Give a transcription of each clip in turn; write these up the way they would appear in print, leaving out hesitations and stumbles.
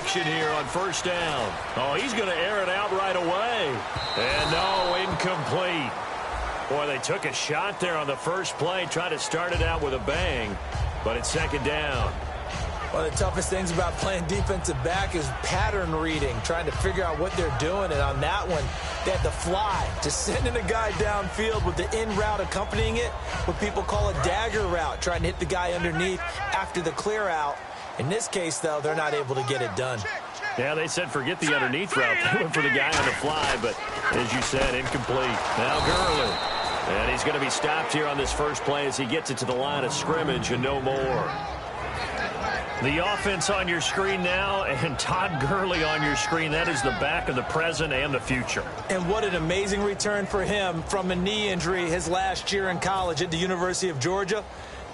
action here on first down. Oh, he's going to air it out right away. And no, incomplete. Boy, they took a shot there on the first play, tried to start it out with a bang, but it's second down. One of the toughest things about playing defensive back is pattern reading, trying to figure out what they're doing. And on that one, they had to fly, just sending a guy downfield with the in route accompanying it, what people call a dagger route, trying to hit the guy underneath after the clear out. In this case, though, they're not able to get it done. Yeah, they said forget the underneath route. They went for the guy on the fly, but as you said, incomplete. Now Gurley. And he's going to be stopped here on this first play as he gets it to the line of scrimmage and no more. The offense on your screen now, and Todd Gurley on your screen. That is the back of the present and the future. And what an amazing return for him from a knee injury his last year in college at the University of Georgia.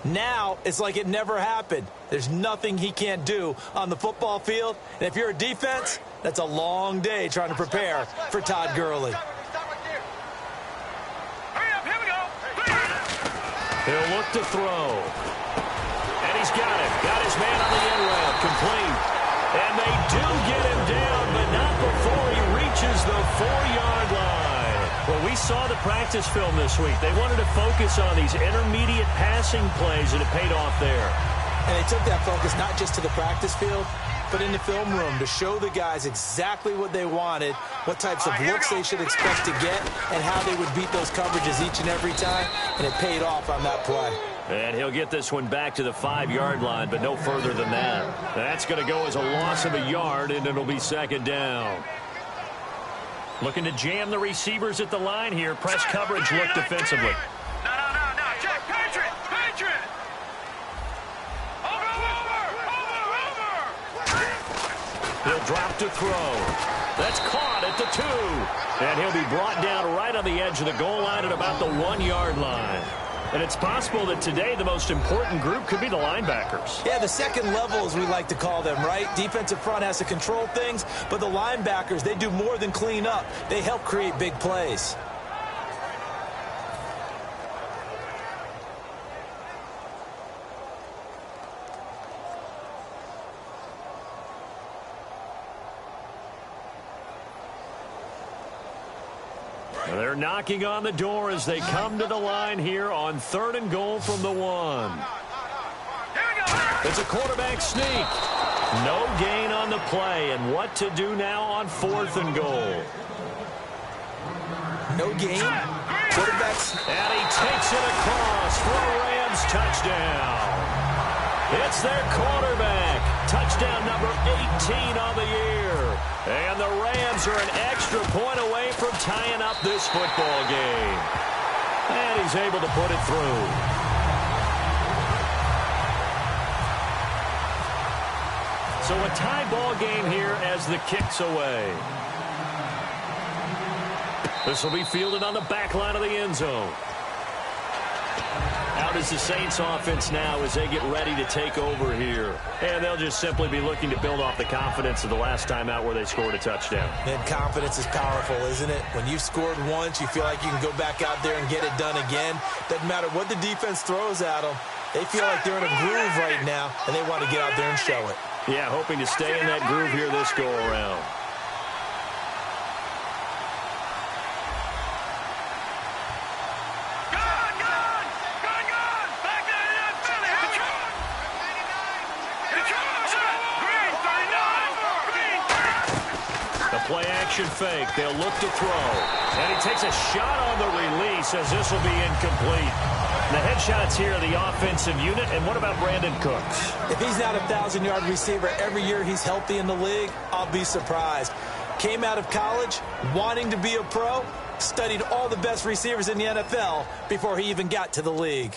Now it's like it never happened. There's nothing he can't do on the football field. And if you're a defense, that's a long day trying to prepare for Todd Gurley. He'll look to throw. And he's got it. Got his man on the end route. Complete. And they do get him down, but not before he reaches the 4-yard line. Well, we saw the practice film this week. They wanted to focus on these intermediate passing plays, and it paid off there. And they took that focus not just to the practice field, but in the film room to show the guys exactly what they wanted, what types of looks they should expect to get, and how they would beat those coverages each and every time, and it paid off on that play. And he'll get this one back to the 5-yard line, but no further than that. That's going to go as a loss of a yard, and it'll be second down. Looking to jam the receivers at the line here. Press coverage look defensively. No. Check. Patriot. Over. He'll drop to throw. That's caught at the 2. And he'll be brought down right on the edge of the goal line at about the 1-yard line. And it's possible that today the most important group could be the linebackers. Yeah, the second level, as we like to call them, right? Defensive front has to control things, but the linebackers, they do more than clean up. They help create big plays. They're knocking on the door as they come to the line here on 3rd and goal from the 1. It's a quarterback sneak. No gain on the play, and what to do now on 4th and goal. No gain. Quarterbacks. And he takes it across for a Rams touchdown. It's their quarterback. Touchdown number 18 on the year. And the Rams are an extra point away from tying up this football game. And he's able to put it through. So a tie ball game here as the kick's away. This will be fielded on the back line of the end zone. Out is the Saints offense now as they get ready to take over here. And they'll just simply be looking to build off the confidence of the last time out where they scored a touchdown. And confidence is powerful, isn't it? When you've scored once, you feel like you can go back out there and get it done again. Doesn't matter what the defense throws at them. They feel like they're in a groove right now, and they want to get out there and show it. Yeah, hoping to stay in that groove here this go-around. Play-action fake. They'll look to throw. And he takes a shot on the release as this will be incomplete. The headshots here are the offensive unit. And what about Brandon Cooks? If he's not a 1,000-yard receiver every year he's healthy in the league, I'll be surprised. Came out of college wanting to be a pro, studied all the best receivers in the NFL before he even got to the league.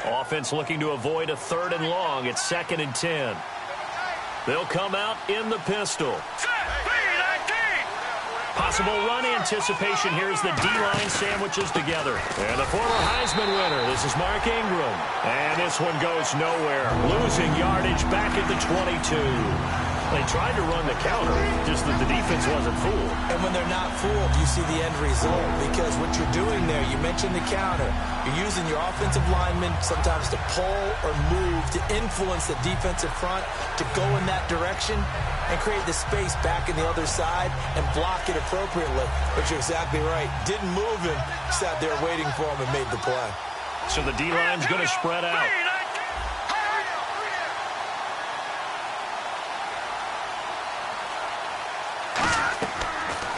Offense looking to avoid a 3rd and long. It's 2nd and 10. They'll come out in the pistol. Possible run anticipation here as the D-line sandwiches together. And the former Heisman winner, this is Mark Ingram. And this one goes nowhere. Losing yardage back at the 22. They tried to run the counter, just that the defense wasn't fooled. And when they're not fooled, you see the end result. Because what you're doing there, you mentioned the counter. You're using your offensive linemen sometimes to pull or move, to influence the defensive front, to go in that direction and create the space back in the other side and block it appropriately. But you're exactly right. Didn't move him, sat there waiting for him and made the play. So the D-line's going to spread out.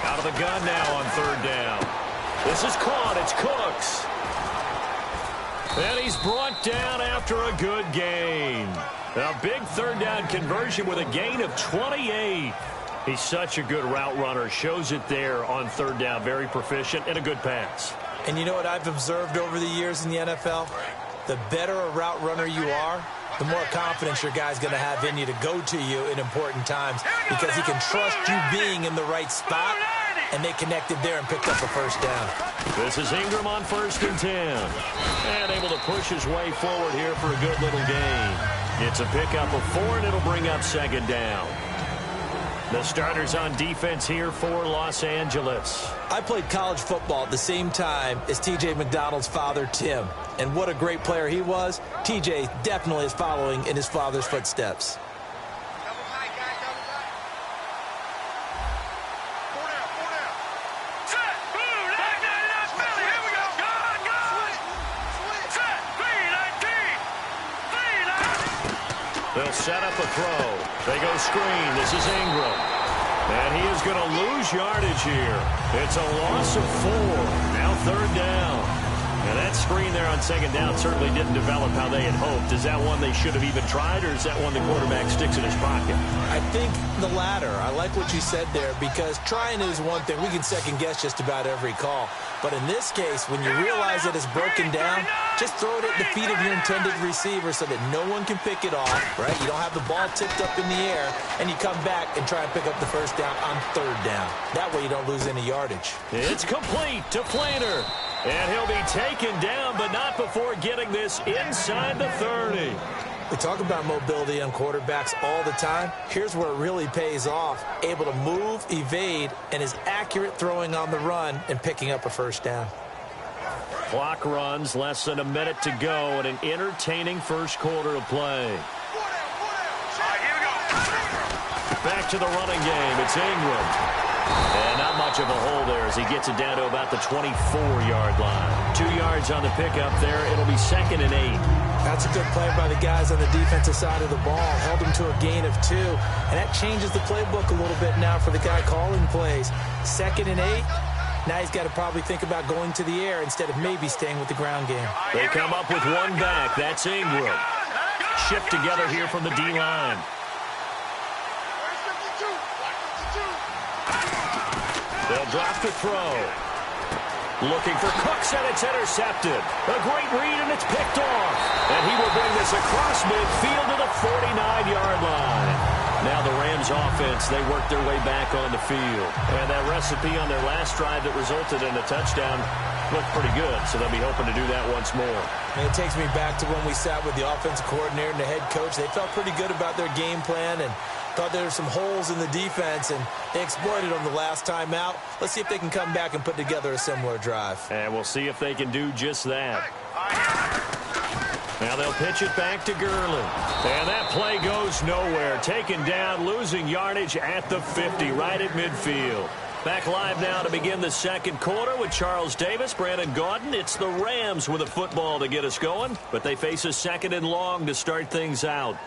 Out of the gun now on third down. This is caught. It's Cooks. And he's brought down after a good gain. A big third down conversion with a gain of 28. He's such a good route runner. Shows it there on third down. Very proficient and a good pass. And you know what I've observed over the years in the NFL? The better a route runner you are, the more confidence your guy's going to have in you to go to you in important times because he can trust you being in the right spot, and they connected there and picked up a first down. This is Ingram on 1st and 10. And able to push his way forward here for a good little gain. It's a pickup of 4, and it'll bring up 2nd down. The starters on defense here for Los Angeles. I played college football at the same time as T.J. McDonald's father, Tim. And what a great player he was. T.J. definitely is following in his father's footsteps. They'll set up a throw. They go screen. This is Ingram. And he is going to lose yardage here. It's a loss of 4. Now 3rd down. And that screen there on 2nd down certainly didn't develop how they had hoped. Is that one they should have even tried, or is that one the quarterback sticks in his pocket? I think the latter. I like what you said there, because trying is one thing. We can second-guess just about every call. But in this case, when you realize that it's broken down, just throw it at the feet of your intended receiver so that no one can pick it off, right? You don't have the ball tipped up in the air, and you come back and try and pick up the first down on 3rd down. That way you don't lose any yardage. It's complete to Flainer. And he'll be taken down, but not before getting this inside the 30. We talk about mobility on quarterbacks all the time. Here's where it really pays off. Able to move, evade, and is accurate throwing on the run and picking up a first down. Clock runs, less than a minute to go, and an entertaining first quarter of play. Back to the running game. It's Ingram. And not much of a hole there as he gets it down to about the 24-yard line. 2 yards on the pickup there. It'll be 2nd and 8. That's a good play by the guys on the defensive side of the ball. Held him to a gain of 2. And that changes the playbook a little bit now for the guy calling plays. 2nd and 8. Now he's got to probably think about going to the air instead of maybe staying with the ground game. They come up with one back. That's Ingram. Shift together here from the D-line. They'll drop the throw. Looking for Cooks, and it's intercepted. A great read, and it's picked off. And he will bring this across midfield to the 49-yard line. Now the Rams offense, they work their way back on the field. And that recipe on their last drive that resulted in a touchdown looked pretty good, so they'll be hoping to do that once more. And it takes me back to when we sat with the offensive coordinator and the head coach. They felt pretty good about their game plan and thought there were some holes in the defense, and they exploited them the last time out. Let's see if they can come back and put together a similar drive. And we'll see if they can do just that. Now they'll pitch it back to Gurley. And that play goes nowhere. Taken down, losing yardage at the 50, right at midfield. Back live now to begin the second quarter with Charles Davis, Brandon Gaudin. It's the Rams with a football to get us going, but they face a 2nd and long to start things out.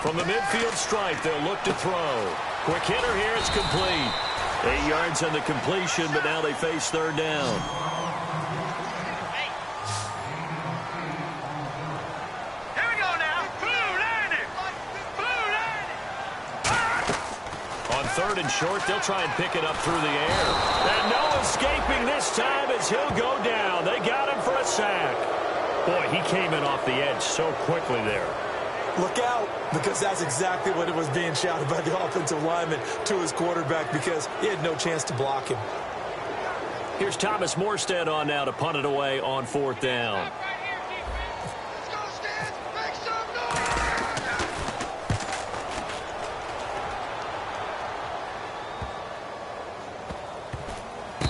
From the midfield stripe, they'll look to throw. Quick hitter here, it's complete. 8 yards on the completion, but now they face 3rd down. Here we go now. Blue 90. Blue 90. 3rd and short. They'll try and pick it up through the air. And no escaping this time as he'll go down. They got him for a sack. Boy, he came in off the edge so quickly there. Look out, because that's exactly what it was being shouted by the offensive lineman to his quarterback, because he had no chance to block him. Here's Thomas Morstead on now to punt it away on 4th down.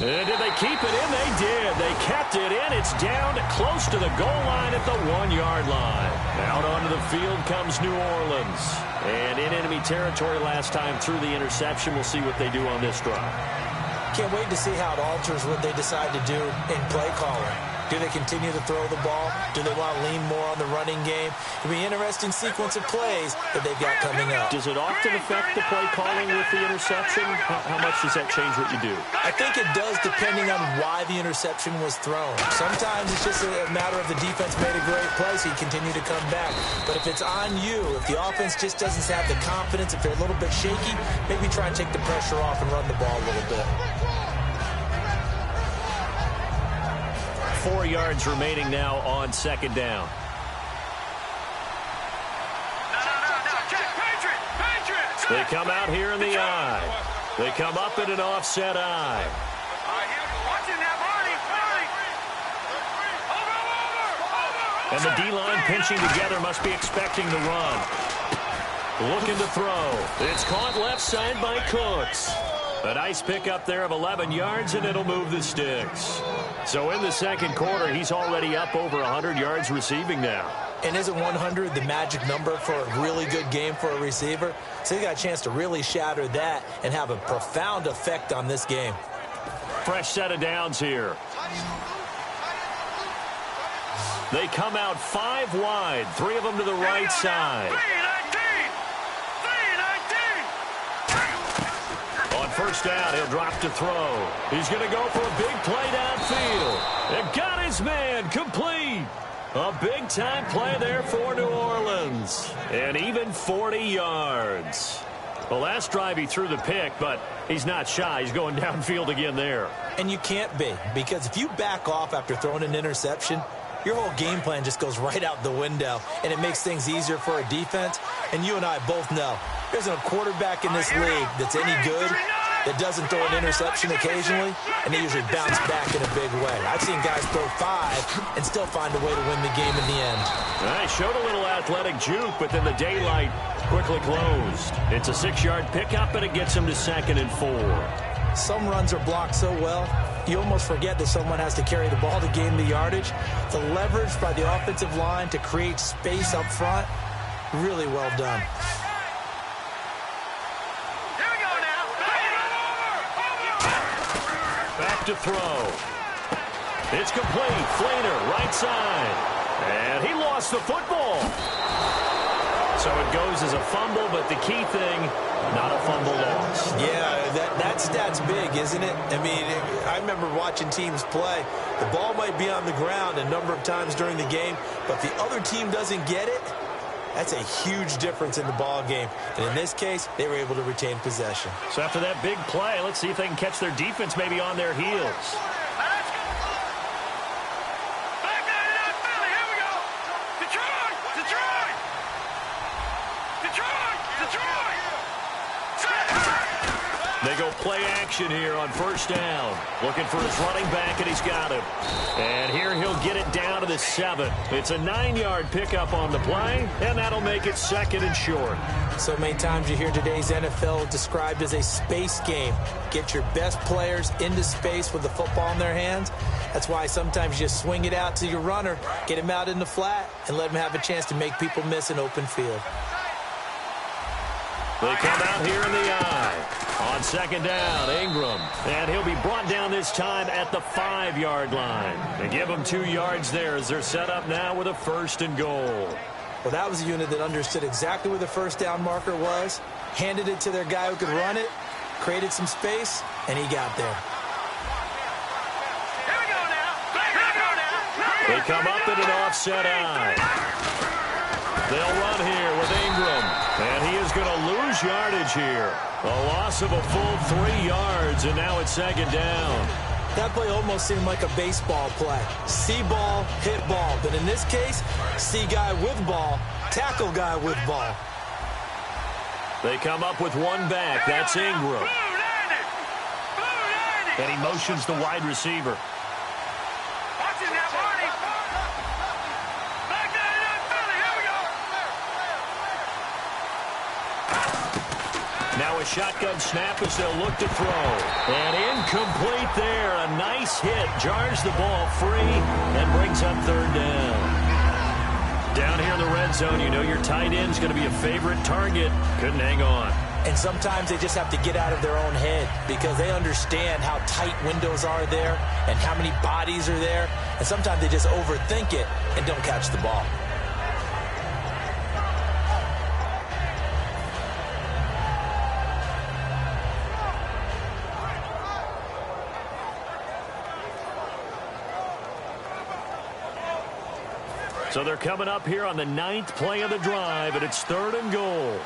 And did they keep it in? They did. They kept it in. It's down close to the goal line at the 1-yard line. Out onto the field comes New Orleans. And in enemy territory last time through the interception. We'll see what they do on this drive. Can't wait to see how it alters what they decide to do in play calling. Do they continue to throw the ball? Do they want to lean more on the running game? It'll be an interesting sequence of plays that they've got coming up. Does it often affect the play calling with the interception? How much does that change what you do? I think it does, depending on why the interception was thrown. Sometimes it's just a matter of the defense made a great play, so you continue to come back. But if it's on you, if the offense just doesn't have the confidence, if they're a little bit shaky, maybe try and take the pressure off and run the ball a little bit. 4 yards remaining now on 2nd down. No, Jack, Patriots! They come out here in the eye. They come up in an offset eye. Watching that, Marty! Over! And the D-line pinching together must be expecting the run. Looking to throw. It's caught left side by Cooks. A nice pickup there of 11 yards, and it'll move the sticks. So in the 2nd quarter, he's already up over 100 yards receiving now. And isn't 100 the magic number for a really good game for a receiver? So they got a chance to really shatter that and have a profound effect on this game. Fresh set of downs here. They come out 5 wide, 3 of them to the right side. 1st down, he'll drop to throw. He's going to go for a big play downfield. And got his man complete. A big-time play there for New Orleans. And even 40 yards. Well, last drive he threw the pick, but he's not shy. He's going downfield again there. And you can't be, because if you back off after throwing an interception, your whole game plan just goes right out the window, and it makes things easier for a defense. And you and I both know there's a quarterback in this league that's any good that doesn't throw an interception occasionally, and they usually bounce back in a big way. I've seen guys throw 5 and still find a way to win the game in the end. He showed a little athletic juke, but then the daylight quickly closed. It's a 6-yard pickup, and it gets him to 2nd and 4. Some runs are blocked so well, you almost forget that someone has to carry the ball to gain the yardage. The leverage by the offensive line to create space up front, really well done. Back to throw. It's complete. Flainer, right side. And he lost the football. So it goes as a fumble, but the key thing, not a fumble loss. Yeah, that stat's big, isn't it? I mean, I remember watching teams play. The ball might be on the ground a number of times during the game, but if the other team doesn't get it, that's a huge difference in the ball game. And in this case, they were able to retain possession. So after that big play, let's see if they can catch their defense maybe on their heels. They go play action here on 1st down. Looking for his running back, and he's got him. And here he'll get it down to the 7. It's a 9-yard pickup on the play, and that'll make it 2nd and short. So many times you hear today's NFL described as a space game. Get your best players into space with the football in their hands. That's why sometimes you swing it out to your runner, get him out in the flat, and let him have a chance to make people miss an open field. They come out here in the eye. On 2nd down, Ingram. And he'll be brought down this time at the 5-yard line. They give him 2 yards there as they're set up now with a 1st and goal. Well, that was a unit that understood exactly where the 1st down marker was, handed it to their guy who could run it, created some space, and he got there. Here we go now. They come up in an offset eye. They'll run here with Ingram. And he is going to lose yardage here. A loss of a full 3 yards, and now it's second down. That play almost seemed like a baseball play. See ball, hit ball. But in this case, see guy with ball, tackle guy with ball. They come up with one back. That's Ingram. And he motions the wide receiver. Watching that, Marty. Back there, Philly. Here we go. Now a shotgun snap as they'll look to throw. And incomplete there. A nice hit. Jars the ball free and brings up third down. Down here in the red zone, you know your tight end's going to be a favorite target. Couldn't hang on. And sometimes they just have to get out of their own head because they understand how tight windows are there and how many bodies are there. And sometimes they just overthink it and don't catch the ball. So they're coming up here on the 9th play of the drive, and it's 3rd and goal. All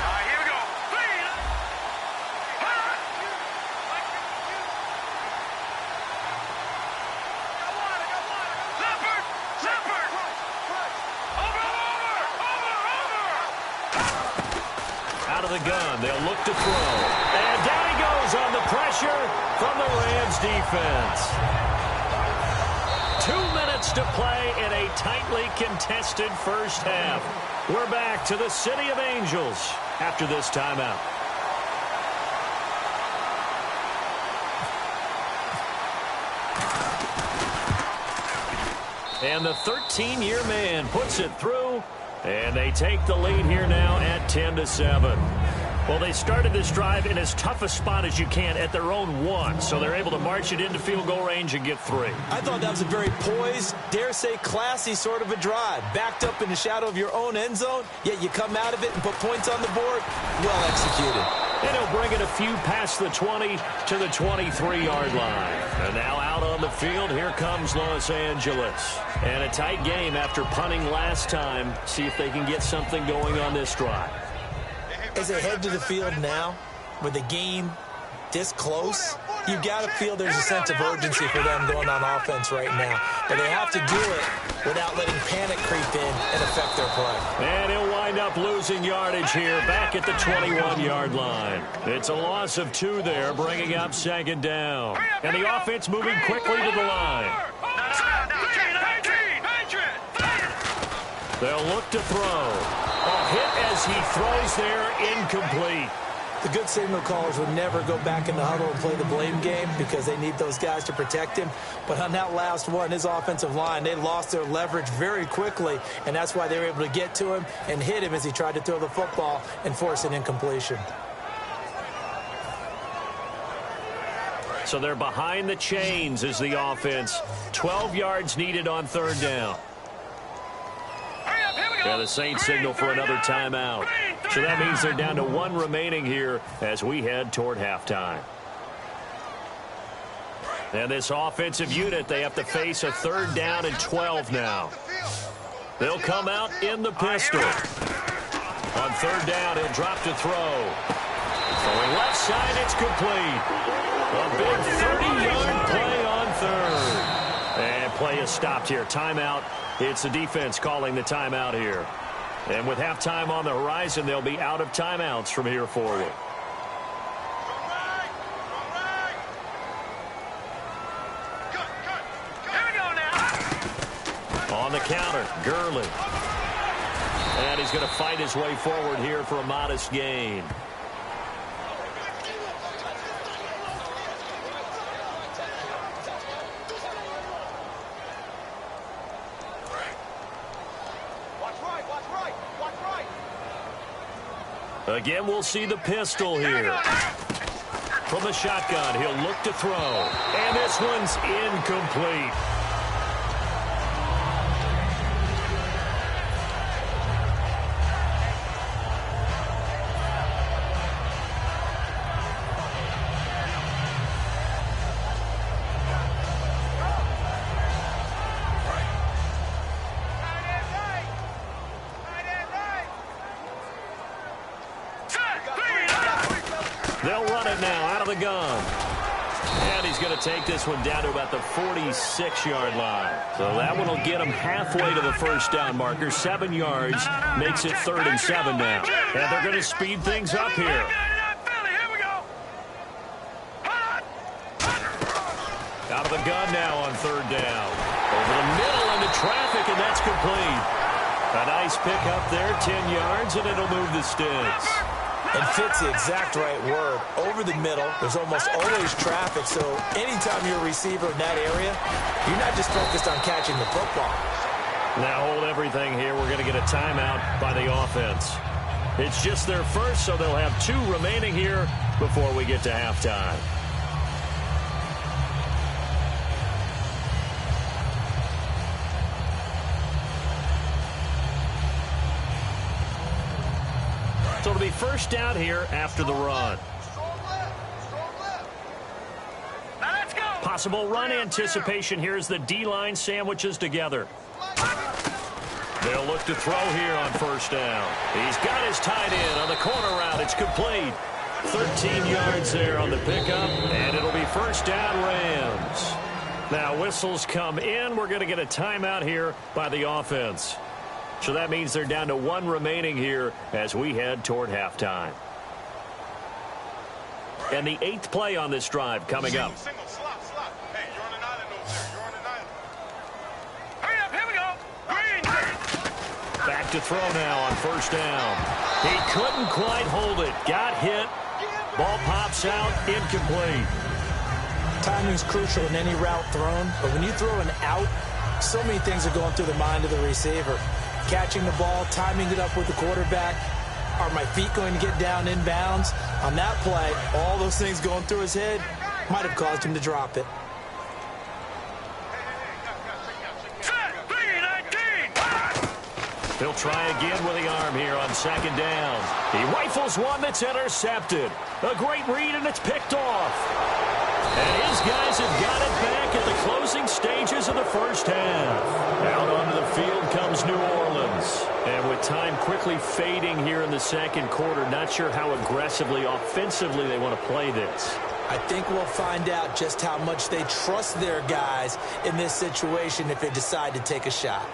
right, here we go. Leopard! Over! Out of the gun, they'll look to throw. And down he goes on the pressure from the Rams defense. 2 minutes to play in a tightly contested first half. We're back to the City of Angels after this timeout. And the 13-year man puts it through, and they take the lead here now at 10-7. Well, they started this drive in as tough a spot as you can at their own 1, so they're able to march it into field goal range and get 3. I thought that was a very poised, dare say classy sort of a drive. Backed up in the shadow of your own end zone, yet you come out of it and put points on the board. Well executed. And he'll bring it a few past the 20 to the 23-yard line. And now out on the field, here comes Los Angeles. And a tight game after punting last time. See if they can get something going on this drive. As they head to the field now, with the game this close, you've got to feel there's a sense of urgency for them going on offense right now. But they have to do it without letting panic creep in and affect their play. And he'll wind up losing yardage here back at the 21-yard line. It's a loss of 2 there, bringing up second down. And the offense moving quickly to the line. They'll look to throw. A hit as he throws there, incomplete. The good signal callers would never go back in the huddle and play the blame game because they need those guys to protect him. But on that last one, his offensive line, they lost their leverage very quickly, and that's why they were able to get to him and hit him as he tried to throw the football and force an incompletion. So they're behind the chains as the offense. 12 yards needed on 3rd down. Yeah, the Saints signal for another timeout. So that means they're down to 1 remaining here as we head toward halftime. And this offensive unit, they have to face a 3rd down and 12 now. They'll come out in the pistol. On 3rd down, he'll drop to throw. Throwing left side, it's complete. A big 30-yard play on 3rd. And play is stopped here. Timeout. It's the defense calling the timeout here. And with halftime on the horizon, they'll be out of timeouts from here forward. On the counter, Gurley. And he's going to fight his way forward here for a modest gain. Again, we'll see the pistol here. From the shotgun, he'll look to throw. And this one's incomplete. They'll run it now out of the gun. And he's going to take this one down to about the 46-yard line. So that one will get him halfway to the first down marker. 7 yards makes it 3rd and 7 now. And they're going to speed things up here. Out of the gun now on 3rd down. Over the middle into traffic, and that's complete. A nice pick up there, 10 yards, and it'll move the sticks. And fits the exact right word. Over the middle, there's almost always traffic, so anytime you're a receiver in that area, you're not just focused on catching the football. Now hold everything here. We're going to get a timeout by the offense. It's just their first, so they'll have 2 remaining here before we get to halftime. So it'll be first down here after the run. Possible run anticipation here as the D-line sandwiches together. They'll look to throw here on first down. He's got his tight end on the corner route. It's complete. 13 yards there on the pickup, and it'll be first down Rams. Now whistles come in. We're going to get a timeout here by the offense. So that means they're down to 1 remaining here as we head toward halftime. And the 8th play on this drive coming up. Single, slot. Hey, you're on an island over there. You're on an island. Hurry up, here we go. Green. Back to throw now on first down. He couldn't quite hold it. Got hit. Ball pops out. Incomplete. Timing's crucial in any route thrown, but when you throw an out, so many things are going through the mind of the receiver. Catching the ball, timing it up with the quarterback. Are my feet going to get down inbounds? On that play, all those things going through his head might have caused him to drop it. He'll try again with the arm here on 2nd down. He rifles one that's intercepted. A great read, and it's picked off. And his guys have got it back at the closing stages of the first half. Out onto the field comes New Orleans. And with time quickly fading here in the 2nd quarter, not sure how aggressively, offensively they want to play this. I think we'll find out just how much they trust their guys in this situation if they decide to take a shot.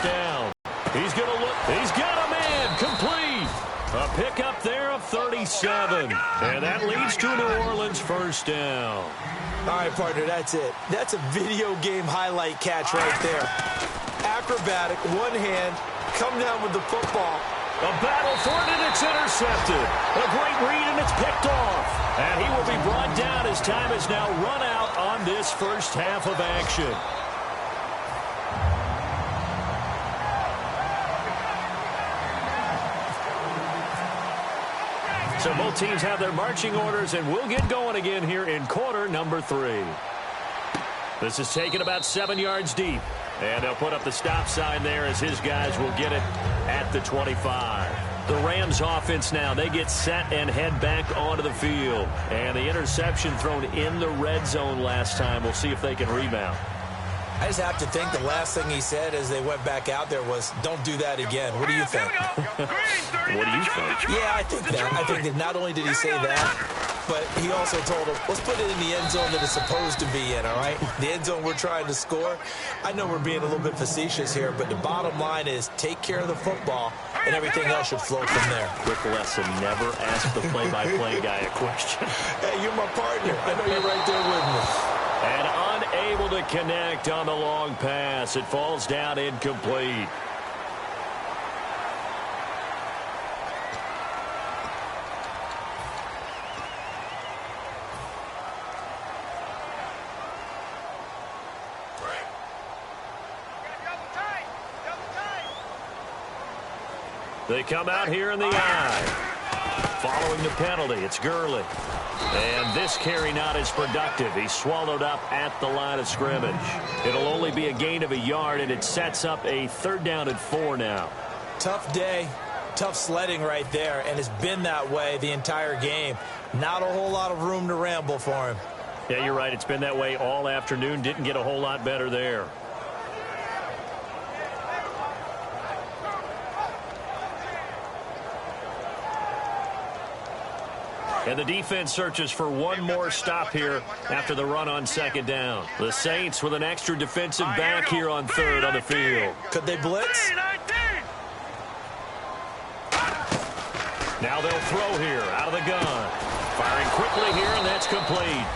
Down. He's going to look. He's got a man. Complete. A pickup there of 37. And that leads to New Orleans first down. All right, partner, that's it. That's a video game highlight catch right there. Acrobatic, one hand, come down with the football. A battle for it, and it's intercepted. A great read, and it's picked off. And he will be brought down as time is now run out on this first half of action. So both teams have their marching orders, and we'll get going again here in quarter number 3. This is taken about 7 yards deep. And they'll put up the stop sign there as his guys will get it at the 25. The Rams offense now, they get set and head back onto the field. And the interception thrown in the red zone last time. We'll see if they can rebound. I just have to think the last thing he said as they went back out there was, don't do that again. What do you think? What do you think? Yeah, I think that. I think that not only did he say that, but he also told him, let's put it in the end zone that it's supposed to be in, all right? The end zone we're trying to score. I know we're being a little bit facetious here, but the bottom line is take care of the football, and everything else should flow from there. Quick lesson, never ask the play-by-play guy a question. Hey, you're my partner. I know you're right there with me. And unable to connect on the long pass. It falls down incomplete. They come out here in the eye. Following the penalty, it's Gurley. And this carry not as productive. He's swallowed up at the line of scrimmage. It'll only be a gain of a yard, and it sets up a 3rd down and 4 now. Tough day, tough sledding right there, and it's been that way the entire game. Not a whole lot of room to ramble for him. Yeah, you're right. It's been that way all afternoon. Didn't get a whole lot better there. And the defense searches for one more stop here after the run on 2nd down. The Saints with an extra defensive back here on 3rd on the field. Could they blitz? Now they'll throw here out of the gun. Firing quickly here, and that's complete.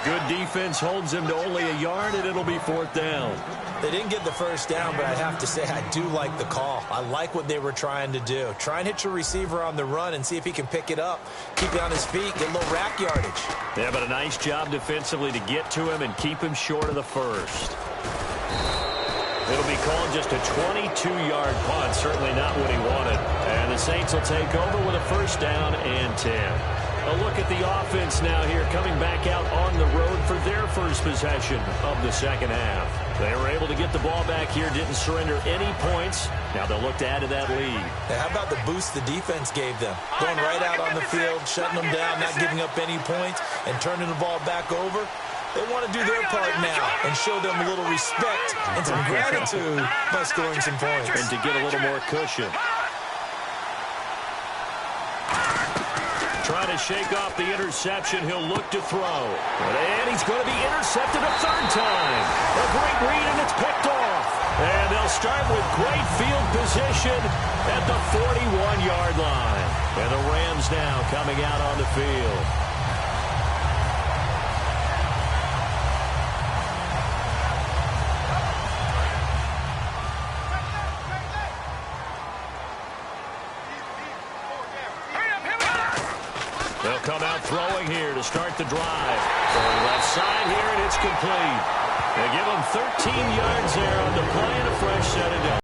Good defense holds him to only a yard, and it'll be 4th down. They didn't get the 1st down, but I have to say I do like the call. I like what they were trying to do. Try and hit your receiver on the run and see if he can pick it up. Keep it on his feet, get a little rack yardage. Yeah, but a nice job defensively to get to him and keep him short of the 1st. It'll be called just a 22-yard punt. Certainly not what he wanted. And the Saints will take over with a 1st down and 10. A look at the offense now here, coming back out on the road for their first possession of the 2nd half. They were able to get the ball back here, didn't surrender any points. Now they'll look to add to that lead. Now, how about the boost the defense gave them? Going right out on the field, shutting them down, not giving up any points, and turning the ball back over. They want to do their part now and show them a little respect and some gratitude by scoring some points. And to get a little more cushion. Trying to shake off the interception. He'll look to throw. And he's going to be intercepted a 3rd time. A great read, and it's picked off. And they'll start with great field position at the 41-yard line. And the Rams now coming out on the field. They'll come out throwing here to start the drive. Going left side here, and it's complete. They give him 13 yards there on the play and a fresh set of downs.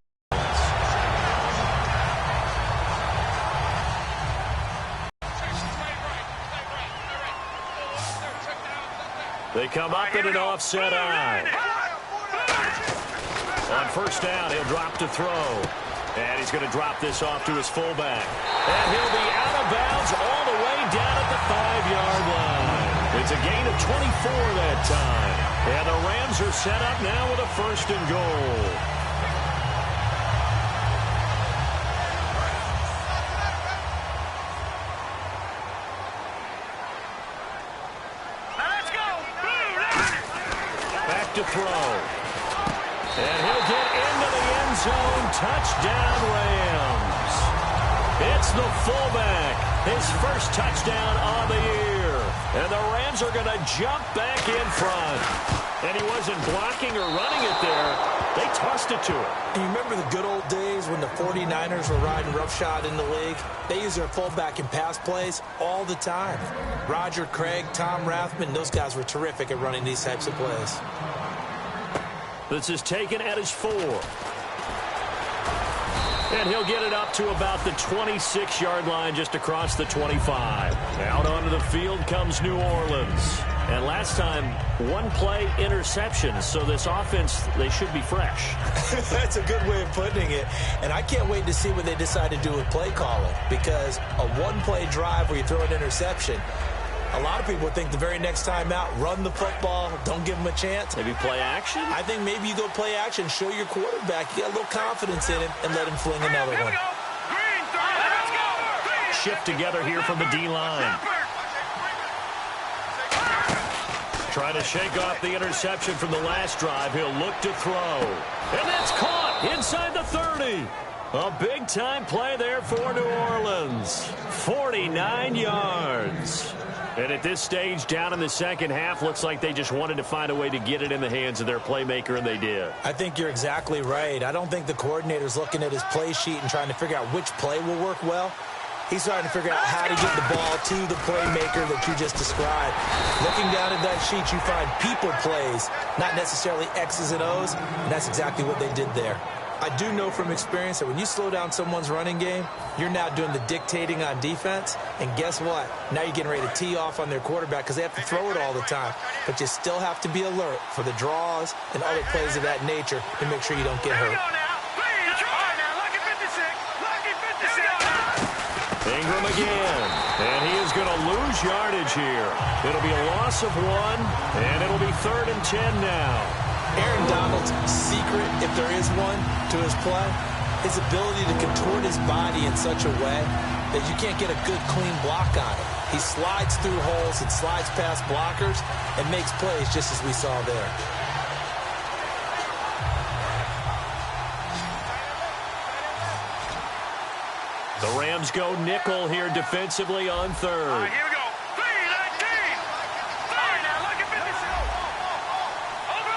They come up in an offset eye. On 1st down, he'll drop to throw. And he's going to drop this off to his fullback. And he'll be out of bounds all the way down at the 5-yard line. It's a gain of 24 that time. And the Rams are set up now with a 1st and goal. Let's go. Back to throw. And he'll get into the end zone. Touchdown, Rams. It's the fullback. His first touchdown on the year. And the Rams are going to jump back in front. And he wasn't blocking or running it there. They tossed it to him. You remember the good old days when the 49ers were riding roughshod in the league? They used their fullback in pass plays all the time. Roger Craig, Tom Rathman, those guys were terrific at running these types of plays. This is taken at his 4. And he'll get it up to about the 26-yard line just across the 25. Out onto the field comes New Orleans. And last time, 1-play interception. So this offense, they should be fresh. That's a good way of putting it. And I can't wait to see what they decide to do with play calling. Because a 1-play drive where you throw an interception, a lot of people think the very next time out, run the football, don't give them a chance. Maybe play action? I think maybe you go play action, show your quarterback, you got a little confidence in him, and let him fling another one. Shift together here from the D-line. Trying to shake off the interception from the last drive. He'll look to throw. And that's caught inside the 30. A big-time play there for New Orleans. 49 yards. And at this stage, down in the 2nd half, looks like they just wanted to find a way to get it in the hands of their playmaker, and they did. I think you're exactly right. I don't think the coordinator's looking at his play sheet and trying to figure out which play will work well. He's trying to figure out how to get the ball to the playmaker that you just described. Looking down at that sheet, you find people plays, not necessarily X's and O's, and that's exactly what they did there. I do know from experience that when you slow down someone's running game, you're now doing the dictating on defense. And guess what? Now you're getting ready to tee off on their quarterback because they have to throw it all the time. But you still have to be alert for the draws and other plays of that nature to make sure you don't get hurt. Ingram again. And he is going to lose yardage here. It'll be a loss of 1, and it'll be 3rd and 10 now. Aaron Donald's secret, if there is one, to his play, his ability to contort his body in such a way that you can't get a good, clean block on him. He slides through holes and slides past blockers and makes plays just as we saw there. The Rams go nickel here defensively on 3rd. Here we go. 3-19. Fire now. Look at this. Over.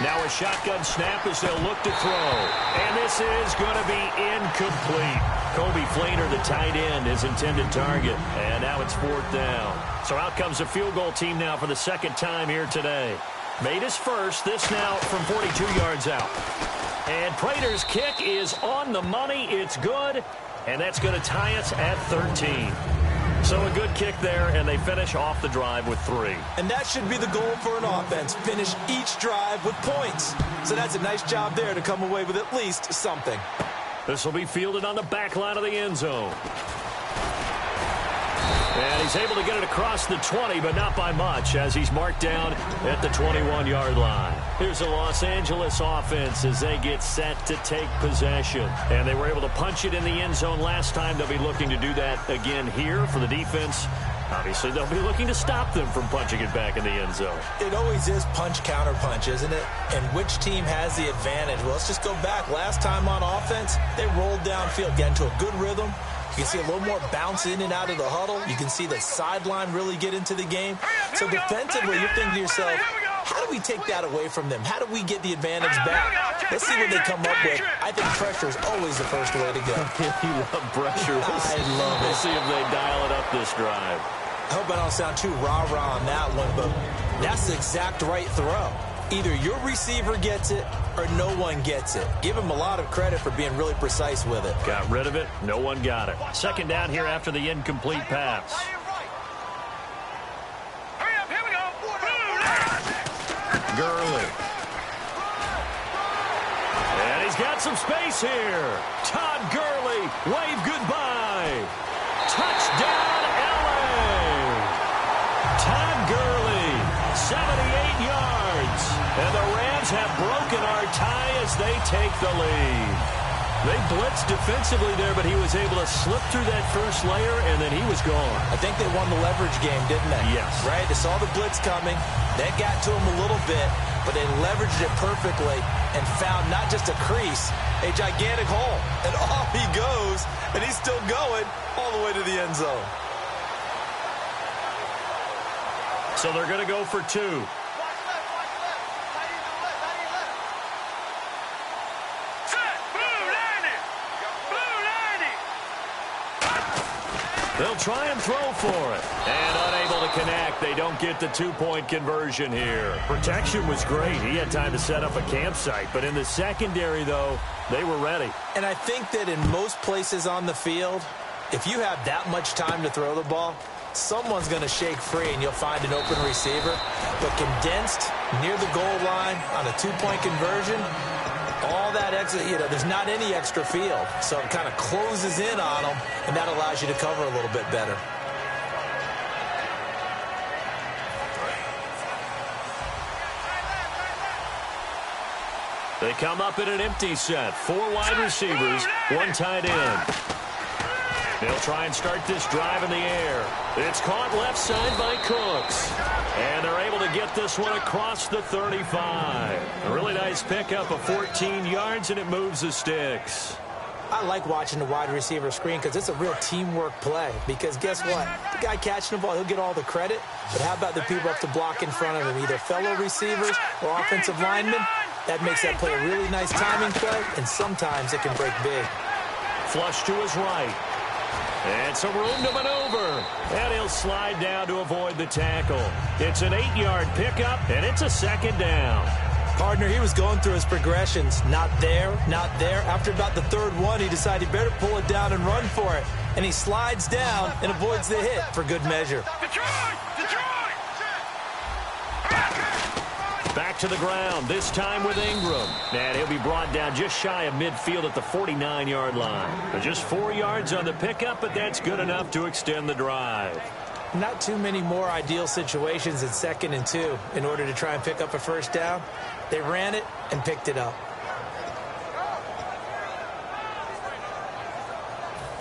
Now a shotgun snap as they'll look to throw. And this is going to be incomplete. Kobe Flainer, the tight end, his intended target. And now it's 4th down. So out comes the field goal team now for the 2nd time here today. Made his first. This now from 42 yards out. And Prater's kick is on the money. It's good. And that's going to tie us at 13. So a good kick there, and they finish off the drive with 3. And that should be the goal for an offense. Finish each drive with points. So that's a nice job there to come away with at least something. This will be fielded on the back line of the end zone. And he's able to get it across the 20, but not by much, as he's marked down at the 21-yard line. Here's the Los Angeles offense as they get set to take possession. And they were able to punch it in the end zone last time. They'll be looking to do that again here for the defense. Obviously, they'll be looking to stop them from punching it back in the end zone. It always is punch-counter-punch, isn't it? And which team has the advantage? Well, let's just go back. Last time on offense, they rolled downfield, got into a good rhythm. You can see a little more bounce in and out of the huddle. You can see the sideline really get into the game. So defensively, you're thinking to yourself, how do we take that away from them? How do we get the advantage back? Let's see what they come up with. I think pressure is always the first way to go. You love pressure. I love it. We'll see if they dial it up this drive. I hope I don't sound too rah-rah on that one, but that's the exact right throw. Either your receiver gets it or no one gets it. Give him a lot of credit for being really precise with it. Got rid of it. No one got it. 2nd down here after the incomplete pass. Hurry up, here we go. Gurley. And he's got some space here. Todd Gurley, wave goodbye. Touchdown, LA. Todd Gurley, 78 yards. And the Rams have broken our tie as they take the lead. They blitzed defensively there, but he was able to slip through that first layer, and then he was gone. I think they won the leverage game, didn't they? Yes. Right? They saw the blitz coming. That got to him a little bit, but they leveraged it perfectly and found not just a crease, a gigantic hole. And off he goes, and he's still going all the way to the end zone. So they're going to go for 2. They'll try and throw for it. And unable to connect. They don't get the 2-point conversion here. Protection was great. He had time to set up a campsite. But in the secondary, though, they were ready. And I think that in most places on the field, if you have that much time to throw the ball, someone's going to shake free and you'll find an open receiver. But condensed near the goal line on a 2-point conversion, all that extra, there's not any extra field. So it kind of closes in on them, and that allows you to cover a little bit better. They come up in an empty set. 4 wide receivers, 1 tight end. They'll try and start this drive in the air. It's caught left side by Cooks. And they're able to get this one across the 35. A really nice pickup of 14 yards, and it moves the sticks. I like watching the wide receiver screen because it's a real teamwork play. Because guess what? The guy catching the ball, he'll get all the credit. But how about the people up to block in front of him, either fellow receivers or offensive linemen? That makes that play a really nice timing play, and sometimes it can break big. Flush to his right. And some room to maneuver. And he'll slide down to avoid the tackle. It's an 8-yard pickup, and it's a 2nd down. Partner, he was going through his progressions. Not there, not there. After about the third one, he decided he better pull it down and run for it. And he slides down and avoids the hit for good measure. Back to the ground, this time with Ingram. And he'll be brought down just shy of midfield at the 49-yard line. Just 4 yards on the pickup, but that's good enough to extend the drive. Not too many more ideal situations in 2nd and 2 in order to try and pick up a first down. They ran it and picked it up.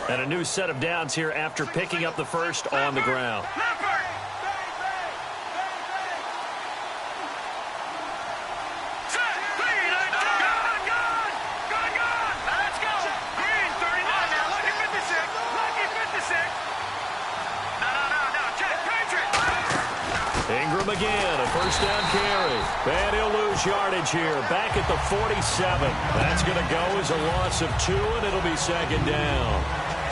And a new set of downs here after picking up the first on the ground. Ingram again, a first down carry. And he'll lose yardage here, back at the 47. That's going to go as a loss of 2, and it'll be 2nd down.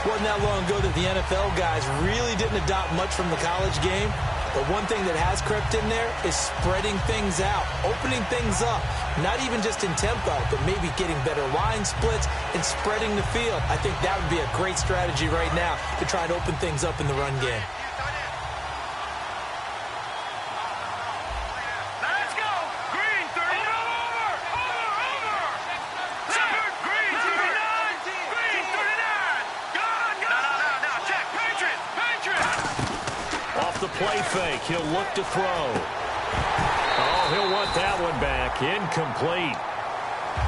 Wasn't that long ago that the NFL guys really didn't adopt much from the college game. But one thing that has crept in there is spreading things out, opening things up. Not even just in tempo, but maybe getting better line splits and spreading the field. I think that would be a great strategy right now to try and open things up in the run game. Play fake. He'll look to throw. Oh, he'll want that one back. Incomplete.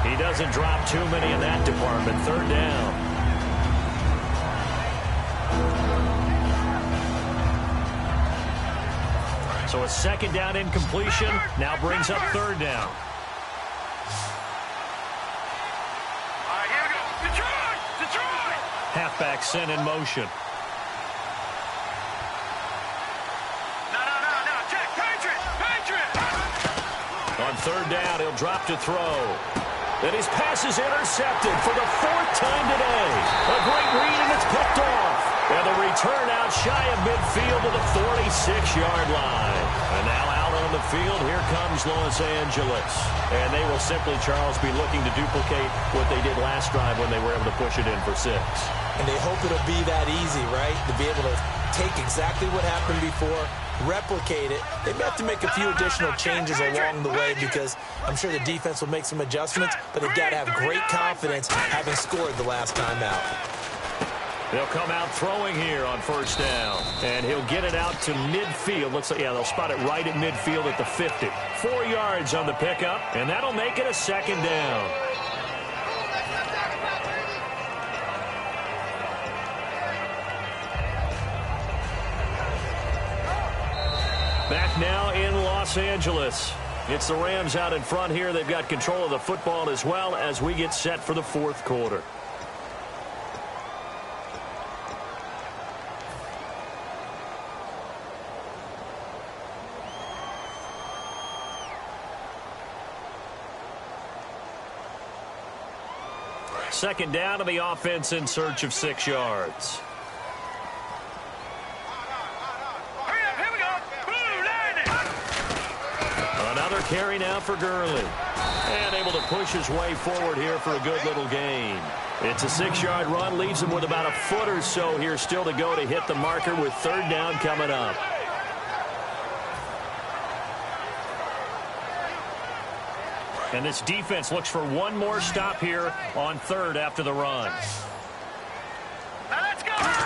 He doesn't drop too many in that department. 3rd down. So a 2nd down incompletion now brings up 3rd down. All right, here we go. Detroit! Halfback sent in motion. On 3rd down, he'll drop to throw. And his pass is intercepted for the 4th time today. A great read, and it's picked off. And the return out shy of midfield to the 46-yard line. And now out on the field, here comes Los Angeles. And they will simply, Charles, be looking to duplicate what they did last drive when they were able to push it in for 6. And they hope it'll be that easy, right? To be able to take exactly what happened before, replicate it. They may have to make a few additional changes along the way because I'm sure the defense will make some adjustments, but they've got to have great confidence having scored the last time out. They'll come out throwing here on 1st down, and he'll get it out to midfield. Looks like, yeah, they'll spot it right at midfield at the 50. 4 yards on the pickup, and that'll make it a 2nd down. Back now in Los Angeles. It's the Rams out in front here. They've got control of the football as well as we get set for the 4th quarter. Second down to the offense in search of 6 yards. Another carry now for Gurley. And able to push his way forward here for a good little gain. It's a 6-yard run, leaves him with about a foot or so here still to go to hit the marker with 3rd down coming up. And this defense looks for one more stop here on 3rd after the run.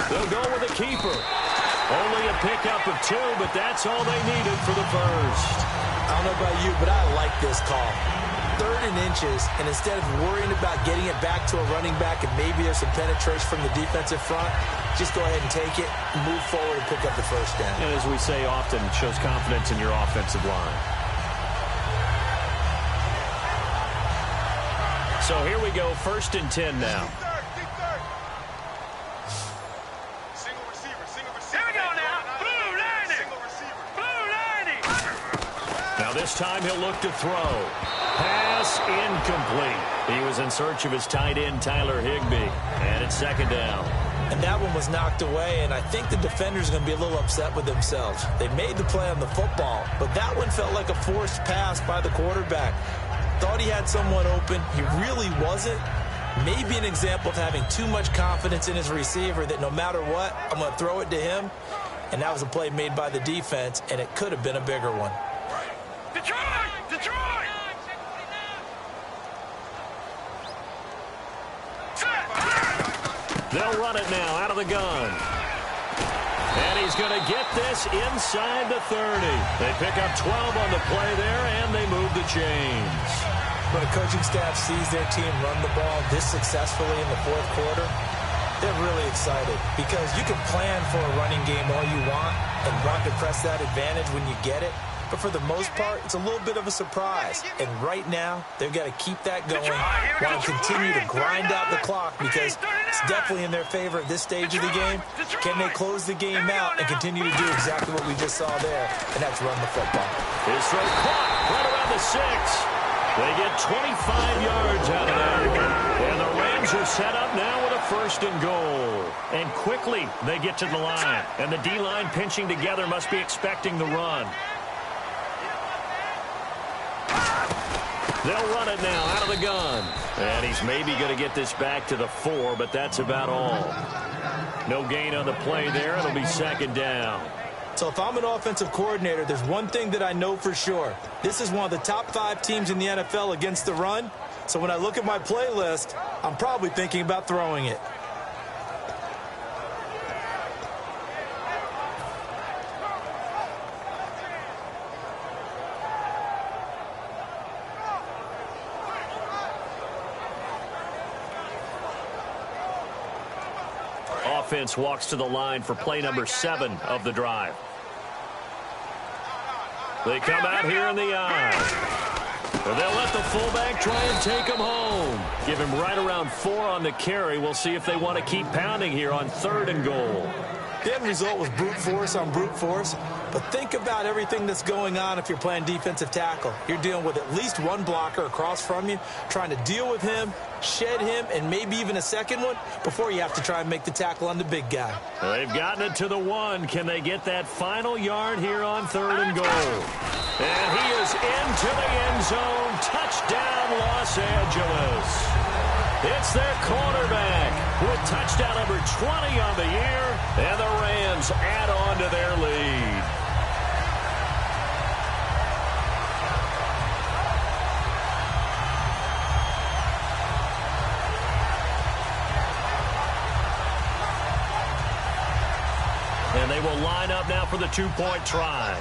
They'll go with a keeper. Only a pickup of 2, but that's all they needed for the first. I don't know about you, but I like this call. 3rd and inches, and instead of worrying about getting it back to a running back and maybe there's some penetration from the defensive front, just go ahead and take it, move forward, and pick up the first down. And as we say often, it shows confidence in your offensive line. So here we go, 1st and 10 now. This time he'll look to throw. Pass incomplete. He was in search of his tight end, Tyler Higbee. And it's 2nd down. And that one was knocked away, and I think the defender's going to be a little upset with themselves. They made the play on the football, but that one felt like a forced pass by the quarterback. thought he had someone open. He really wasn't. Maybe an example of having too much confidence in his receiver that no matter what, I'm going to throw it to him. And that was a play made by the defense, and it could have been a bigger one. Detroit! Detroit! They'll run it now out of the gun. And he's going to get this inside the 30. They pick up 12 on the play there, and they move the chains. When a coaching staff sees their team run the ball this successfully in the fourth quarter, they're really excited because you can plan for a running game all you want and run to press that advantage when you get it. But for the most part, it's a little bit of a surprise. And right now, they've got to keep that going while continue to grind out the clock because it's definitely in their favor at this stage of the game. Can they close the game out and continue to do exactly what we just saw there? And that's run the football. His throw caught right around the 6. They get 25 yards out of that. And the Rams are set up now with a 1st and goal. And quickly, they get to the line. And the D-line pinching together must be expecting the run. They'll run it now out of the gun. And he's maybe going to get this back to the 4, but that's about all. No gain on the play there. It'll be 2nd down. So if I'm an offensive coordinator, there's one thing that I know for sure. This is one of the top 5 teams in the NFL against the run. So when I look at my playlist, I'm probably thinking about throwing it. Offense walks to the line for play number 7 of the drive. They come out here in the eye. They'll let the fullback try and take him home. Give him right around 4 on the carry. We'll see if they want to keep pounding here on 3rd and goal. The end result was brute force on brute force. But think about everything that's going on if you're playing defensive tackle. You're dealing with at least one blocker across from you, trying to deal with him, shed him, and maybe even a second one before you have to try and make the tackle on the big guy. They've gotten it to the 1. Can they get that final yard here on 3rd and goal? And he is into the end zone. Touchdown, Los Angeles. It's their quarterback with touchdown number 20 on the year, and the Rams add on to their lead. And they will line up now for the 2-point try.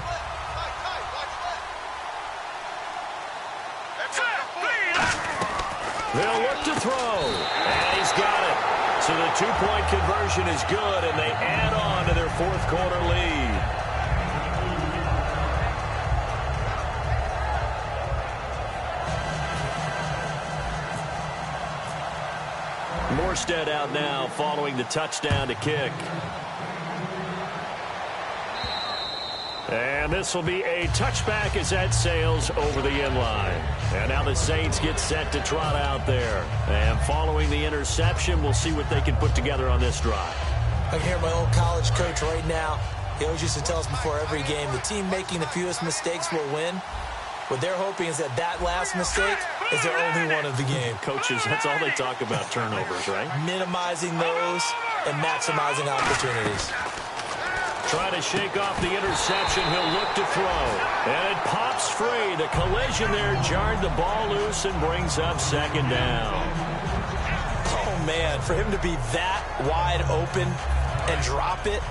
They'll look to throw, and he's got it. So the 2-point conversion is good, and they add on to their 4th quarter lead. Morstead out now following the touchdown to kick. And this will be a touchback as that sails over the end line. And now the Saints get set to trot out there. And following the interception, we'll see what they can put together on this drive. I can hear my old college coach right now. He always used to tell us before every game, the team making the fewest mistakes will win. What they're hoping is that that last mistake is their only one of the game. Coaches, that's all they talk about, turnovers, right? Minimizing those and maximizing opportunities. Trying to shake off the interception. He'll look to throw. And it pops free. The collision there jarred the ball loose and brings up 2nd down. Oh, man, for him to be that wide open and drop it.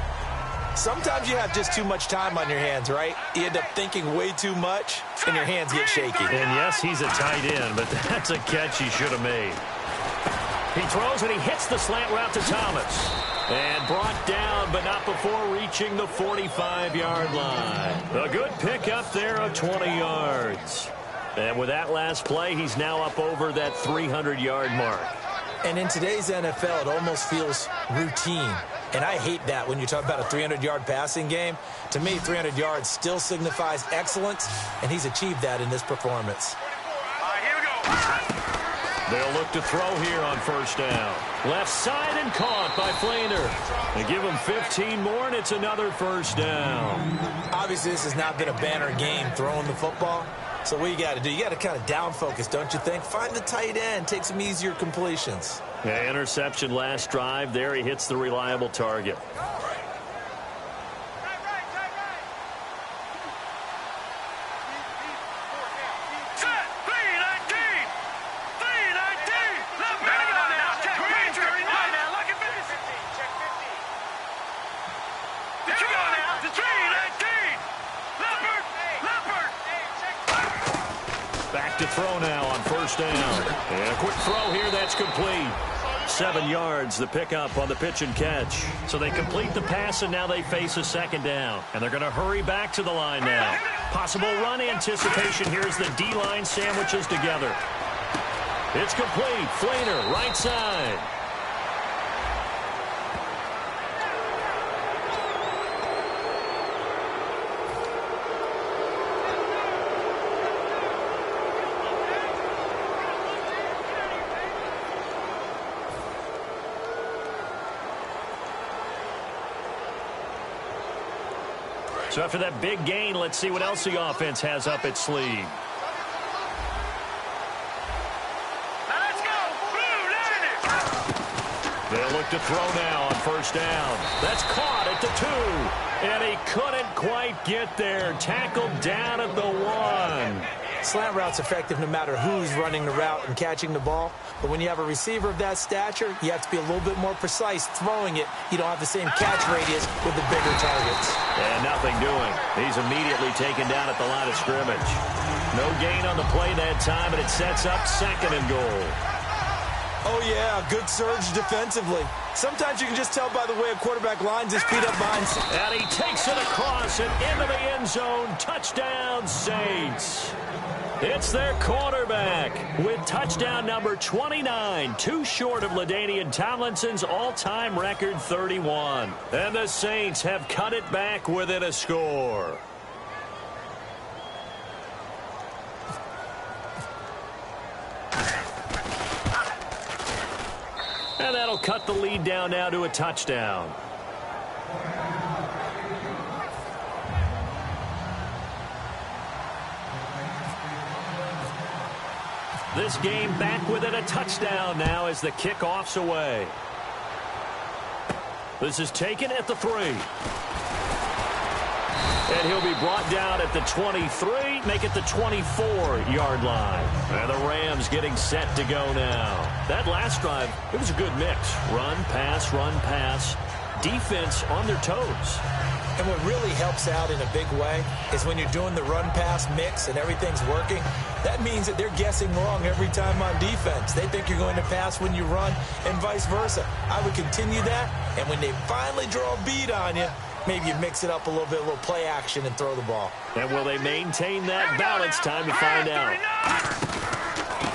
Sometimes you have just too much time on your hands, right? You end up thinking way too much, and your hands get shaky. And, yes, he's a tight end, but that's a catch he should have made. He throws, and he hits the slant route to Thomas. And brought down, but not before reaching the 45-yard line. A good pickup there of 20 yards. And with that last play, he's now up over that 300-yard mark. And in today's NFL, it almost feels routine. And I hate that when you talk about a 300-yard passing game. To me, 300 yards still signifies excellence, and he's achieved that in this performance. Here we go. They'll look to throw here on 1st down. Left side and caught by Flander. They give him 15 more, and it's another 1st down. Obviously, this has not been a banner game throwing the football, So what you got to do, you got to kind of down focus, don't you think? Find the tight end, take some easier completions. Yeah, interception last drive. There he hits the reliable target. Back to throw now on first down. And a quick throw here, that's complete. 7 yards, the pickup on the pitch and catch. So they complete the pass, and now they face a second down. And they're going to hurry back to the line now. Possible run anticipation. Here's the D-line sandwiches together. It's complete. Flainer, right side. So after that big gain, let's see what else the offense has up its sleeve. Let's go! Blue Niners! They'll look to throw now on first down. That's caught at the 2. And he couldn't quite get there. Tackled down at the 1. Slant route's effective no matter who's running the route and catching the ball. But when you have a receiver of that stature, you have to be a little bit more precise throwing it. You don't have the same catch radius with the bigger targets. And nothing doing. He's immediately taken down at the line of scrimmage. No gain on the play that time, and it sets up 2nd and goal. Oh, yeah, good surge defensively. Sometimes you can just tell by the way a quarterback lines his feet up behind. And he takes it across and into the end zone. Touchdown, Saints. It's their quarterback with touchdown number 29, too short of LaDainian Tomlinson's all-time record 31. And the Saints have cut it back within a score. And that'll cut the lead down now to a touchdown. This game back within a touchdown now as the kickoff's away. This is taken at the 3. And he'll be brought down at the 23, make it the 24-yard line. And the Rams getting set to go now. That last drive, it was a good mix. Run, pass, defense on their toes. And what really helps out in a big way is when you're doing the run-pass mix and everything's working, that means that they're guessing wrong every time on defense. They think you're going to pass when you run and vice versa. I would continue that, and when they finally draw a bead on you, maybe you mix it up a little bit, a little play action and throw the ball. And will they maintain that balance? Time to find out.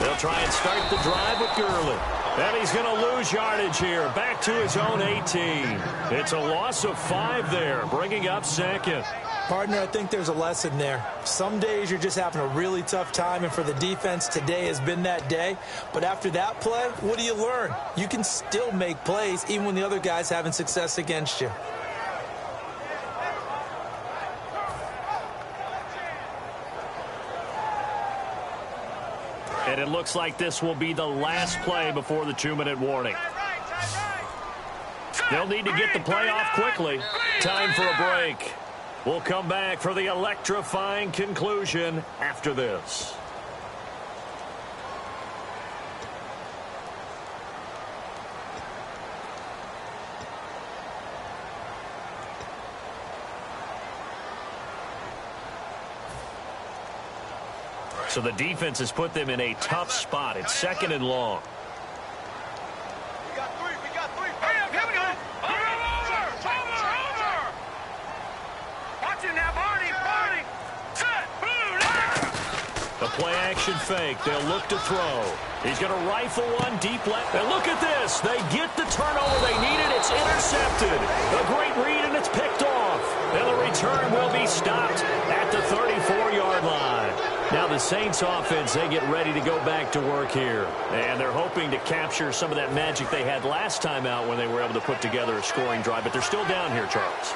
They'll try and start the drive with Gurley. And he's going to lose yardage here, back to his own 18. It's a loss of 5 there, bringing up 2nd. Partner, I think there's a lesson there. Some days you're just having a really tough time, and for the defense, today has been that day. But after that play, what do you learn? You can still make plays even when the other guy's having success against you. And it looks like this will be the last play before the 2-minute warning. They'll need to get the play off quickly. Time for a break. We'll come back for the electrifying conclusion after this. So the defense has put them in a tough spot. It's 2nd and long. We got 3. Hurry up, here we go. Over. Watch it now, Barney. Set. Blue. The play action fake. They'll look to throw. He's going to rifle one deep left. And look at this. They get the turnover they needed. It's intercepted. A great read, and it's picked off. And the return will be stopped at the 34-yard line. Now the Saints offense, they get ready to go back to work here. And they're hoping to capture some of that magic they had last time out when they were able to put together a scoring drive. But they're still down here, Charles.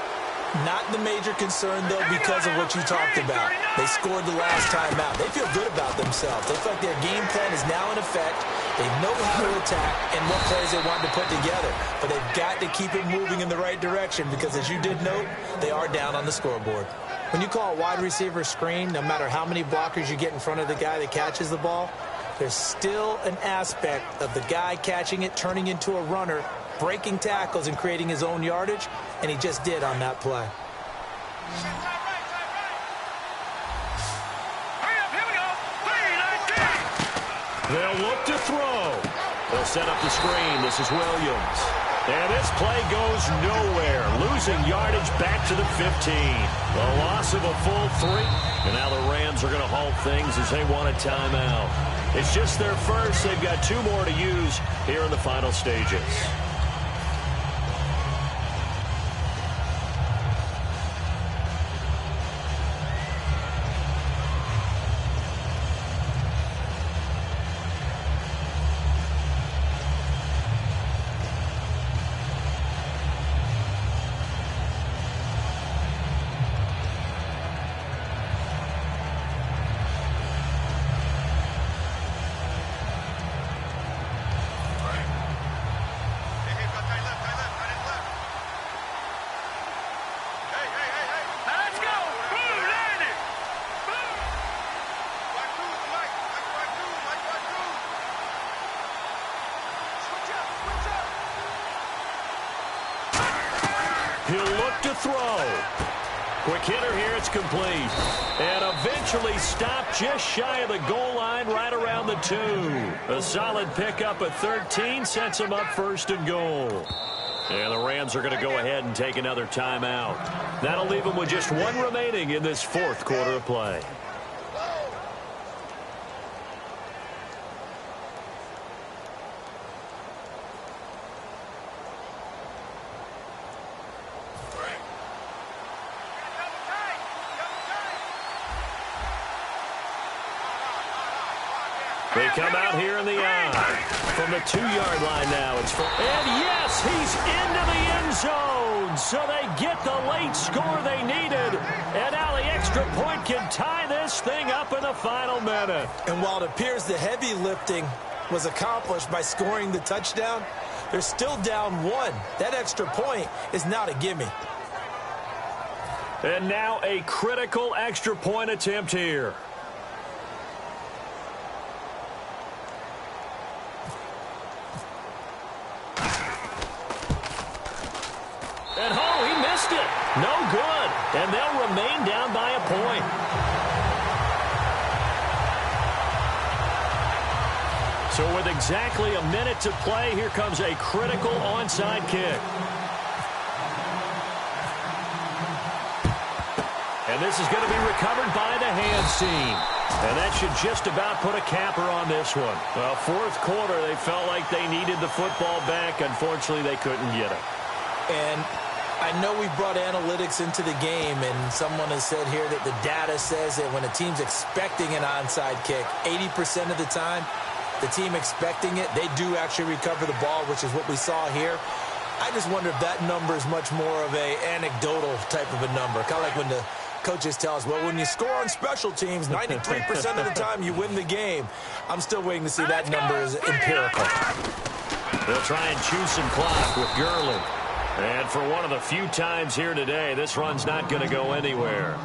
Not the major concern, though, because of what you talked about. They scored the last time out. They feel good about themselves. They feel like their game plan is now in effect. They know how to attack and what plays they want to put together. But they've got to keep it moving in the right direction because, as you did note, they are down on the scoreboard. When you call a wide receiver screen, no matter how many blockers you get in front of the guy that catches the ball, there's still an aspect of the guy catching it, turning into a runner, breaking tackles and creating his own yardage, and he just did on that play. They'll look to throw. They'll set up the screen. This is Williams. And this play goes nowhere. Losing yardage back to the 15. The loss of a full 3. And now the Rams are going to halt things as they want a timeout. It's just their first. They've got 2 more to use here in the final stages. He'll look to throw. Quick hitter here, it's complete. And eventually stopped just shy of the goal line right around the 2. A solid pickup at 13 sets him up 1st and goal. And the Rams are going to go ahead and take another timeout. That'll leave them with just 1 remaining in this 4th quarter of play. They come out here in the eye. From the 2-yard line now, it's for... And yes, he's into the end zone. So they get the late score they needed. And now the extra point can tie this thing up in the final minute. And while it appears the heavy lifting was accomplished by scoring the touchdown, they're still down 1. That extra point is not a gimme. And now a critical extra point attempt here. And oh, he missed it. No good. And they'll remain down by a point. So with exactly a minute to play, here comes a critical onside kick. And this is going to be recovered by the hands team. And that should just about put a capper on this one. Well, 4th quarter, they felt like they needed the football back. Unfortunately, they couldn't get it. And I know we brought analytics into the game, and someone has said here that the data says that when a team's expecting an onside kick, 80% of the time, the team expecting it, they do actually recover the ball, which is what we saw here. I just wonder if that number is much more of a anecdotal type of a number. Kind of like when the coaches tell us, well, when you score on special teams, 93% of the time you win the game. I'm still waiting to see that number is empirical. They'll try and chew some clock with Gurley. And for one of the few times here today, this run's not going to go anywhere.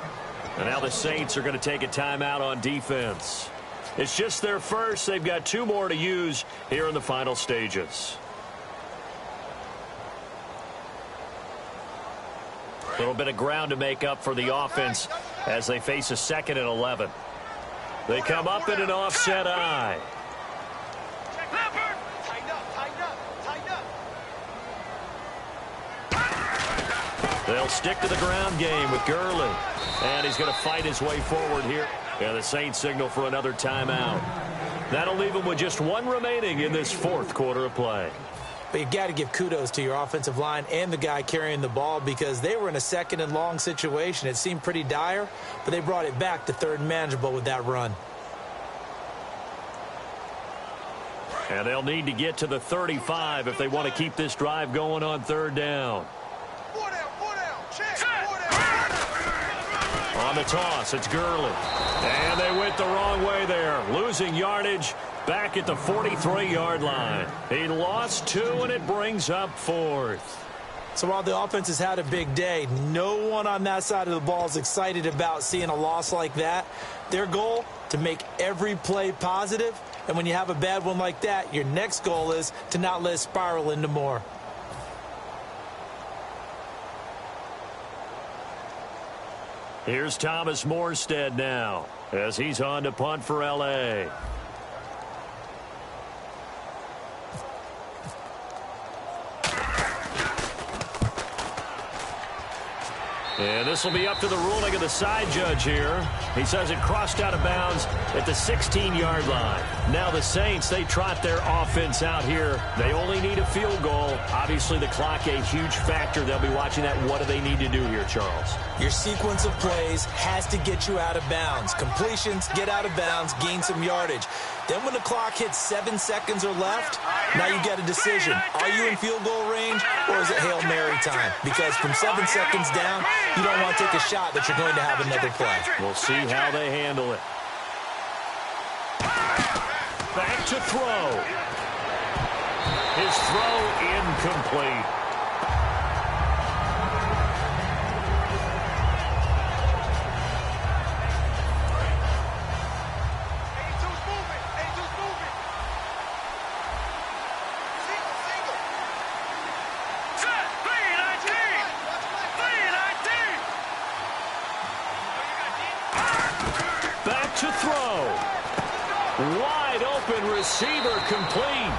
And now the Saints are going to take a timeout on defense. It's just their first. They've got 2 more to use here in the final stages. A little bit of ground to make up for the offense as they face a 2nd and 11. They come up in an offset eye. They'll stick to the ground game with Gurley. And he's going to fight his way forward here. And the Saints signal for another timeout. That'll leave them with just 1 remaining in this 4th quarter of play. But you got to give kudos to your offensive line and the guy carrying the ball because they were in a 2nd and long situation. It seemed pretty dire, but they brought it back to 3rd and manageable with that run. And they'll need to get to the 35 if they want to keep this drive going on 3rd down. 4 down, check, 4 down. On the toss, it's Gurley. And they went the wrong way there, losing yardage back at the 43-yard line. He lost 2, and it brings up 4th. So while the offense has had a big day, no one on that side of the ball is excited about seeing a loss like that. Their goal, to make every play positive. And when you have a bad one like that, your next goal is to not let it spiral into more. Here's Thomas Morstead now as he's on to punt for L.A. And this will be up to the ruling of the side judge here. He says it crossed out of bounds at the 16-yard line. Now the Saints, they trot their offense out here. They only need a field goal. Obviously, the clock a huge factor. They'll be watching that. What do they need to do here, Charles? Your sequence of plays has to get you out of bounds. Completions, get out of bounds, gain some yardage. Then when the clock hits 7 seconds or left, now you get a decision. Are you in field goal range, or is it Hail Mary time? Because from 7 seconds down, you don't want to take a shot that you're going to have another play. We'll see how they handle it. Back to throw. His throw incomplete. To throw. Wide open receiver complete.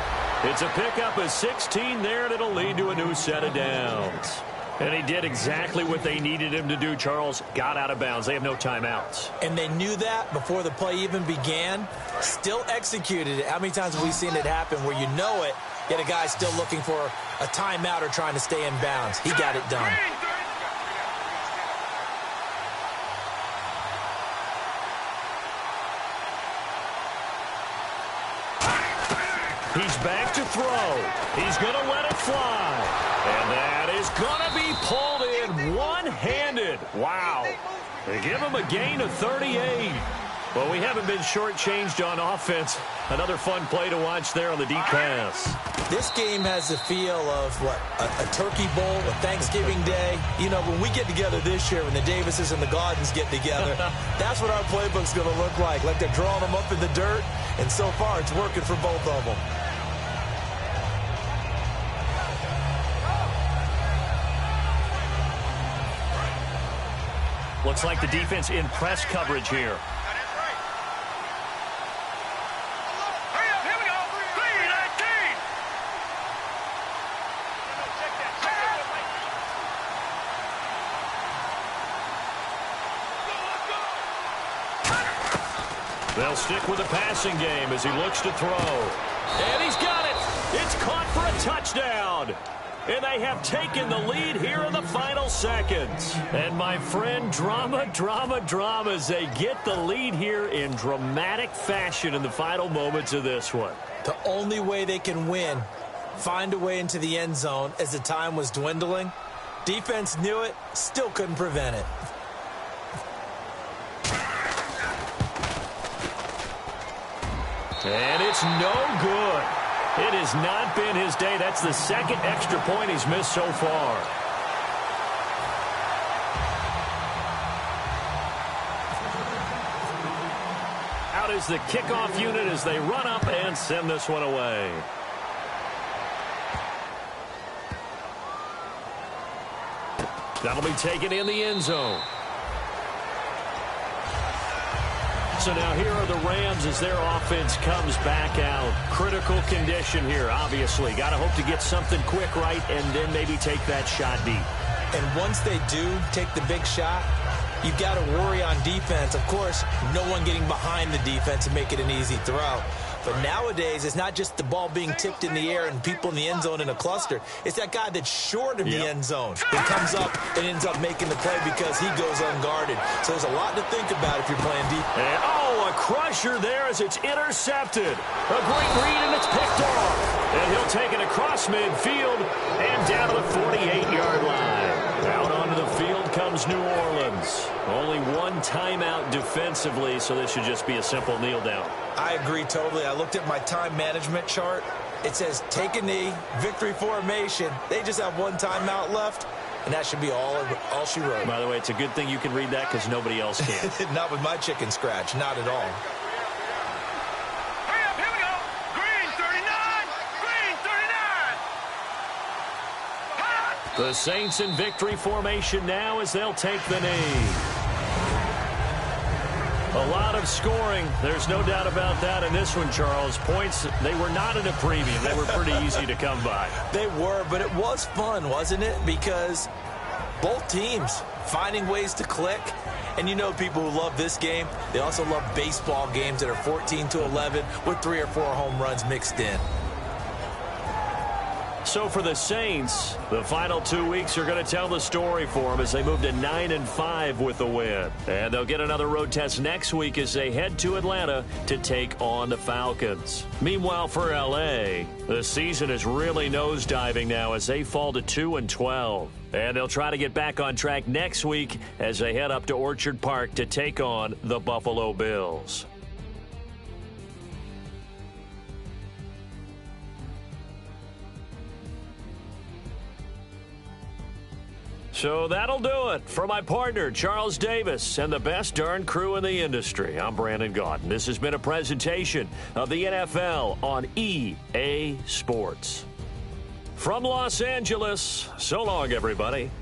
It's a pickup of 16 there, and it'll lead to a new set of downs. And he did exactly what they needed him to do, Charles. Got out of bounds. They have no timeouts. And they knew that before the play even began. Still executed it. How many times have we seen it happen where you know it, yet a guy's still looking for a timeout or trying to stay in bounds? He got it done. He's back to throw. He's going to let it fly. And that is going to be pulled in one-handed. Wow. They give him a gain of 38. Well, we haven't been shortchanged on offense. Another fun play to watch there on the deep pass. This game has the feel of, what, a turkey bowl, a Thanksgiving Day. You know, when we get together this year, when the Davises and the Gardens get together, that's what our playbook's going to look like they're drawing them up in the dirt. And so far, it's working for both of them. Looks like the defense in press coverage here. They'll stick with the passing game as he looks to throw. And he's got it. It's caught for a touchdown. And they have taken the lead here in the final seconds. And my friend, drama as they get the lead here in dramatic fashion in the final moments of this one. The only way they can win, find a way into the end zone as the time was dwindling. Defense knew it, still couldn't prevent it. And it's no good. It has not been his day. That's the second extra point he's missed so far. Out is the kickoff unit as they run up and send this one away. That'll be taken in the end zone. So now here are the Rams as their offense comes back out. Critical condition here, obviously. Got to hope to get something quick right and then maybe take that shot deep. And once they do take the big shot, you've got to worry on defense. Of course, no one getting behind the defense and make it an easy throw. But nowadays, it's not just the ball being tipped in the air and people in the end zone in a cluster. It's that guy that's short of the end zone that comes up and ends up making the play because he goes unguarded. So there's a lot to think about if you're playing defense. And, a crusher there as it's intercepted. A great read, and it's picked off. And he'll take it across midfield and down to the 48-yard line. Out onto the field field comes New Orleans. Only one timeout defensively, so this should just be a simple kneel down. I agree totally. I looked at my time management chart. It says take a knee, victory formation. They just have one timeout left, and that should be all she wrote. By the way, it's a good thing you can read that because nobody else can. Not with my chicken scratch, not at all. Hurry up, here we go. Green 39. Green 39. The Saints in victory formation now as they'll take the knee. A lot of scoring. There's no doubt about that in this one, Charles. Points, they were not in a premium. They were pretty easy to come by. They were, but it was fun, wasn't it? Because both teams finding ways to click. And you know people who love this game, they also love baseball games that are 14-11 with 3 or 4 home runs mixed in. So for the Saints, the final 2 weeks are going to tell the story for them as they move to 9-5 with the win. And they'll get another road test next week as they head to Atlanta to take on the Falcons. Meanwhile, for L.A., the season is really nosediving now as they fall to 2-12. And they'll try to get back on track next week as they head up to Orchard Park to take on the Buffalo Bills. So that'll do it for my partner, Charles Davis, and the best darn crew in the industry. I'm Brandon Gaudin. This has been a presentation of the NFL on EA Sports. From Los Angeles, so long, everybody.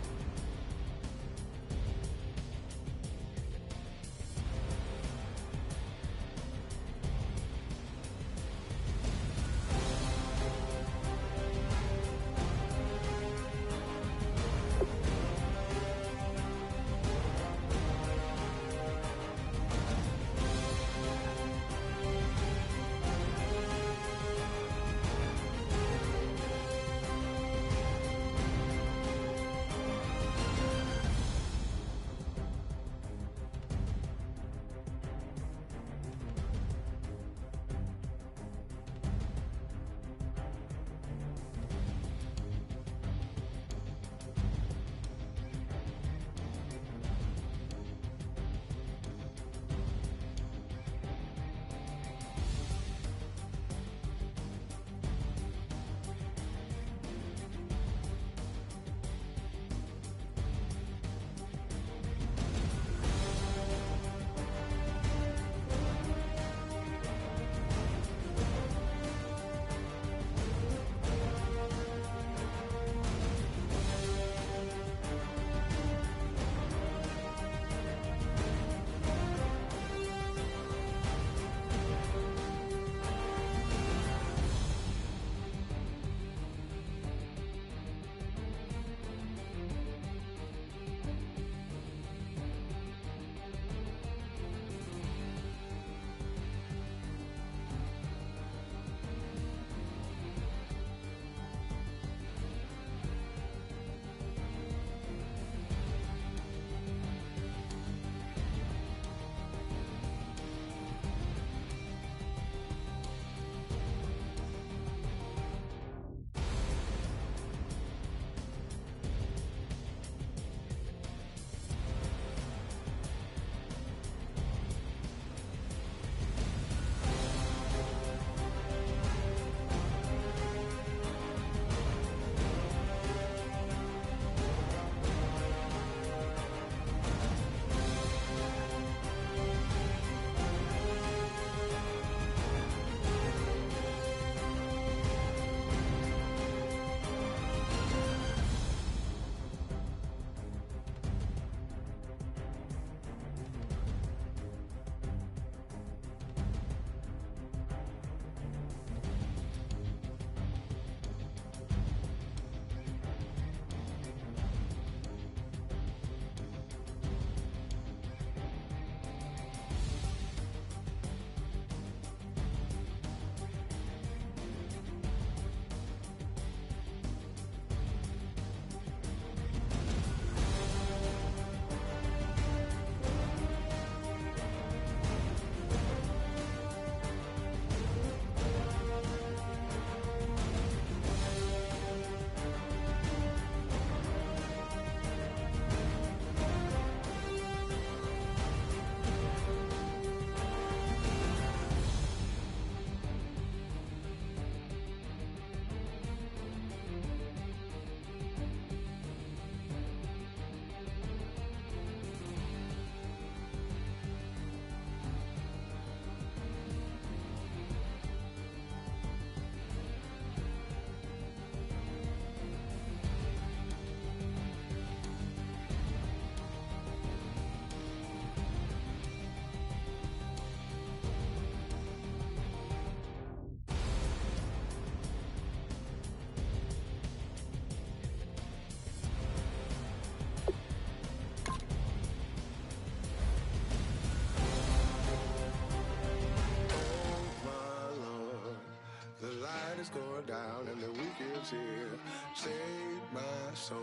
is going down and the weekend's here. Save my soul.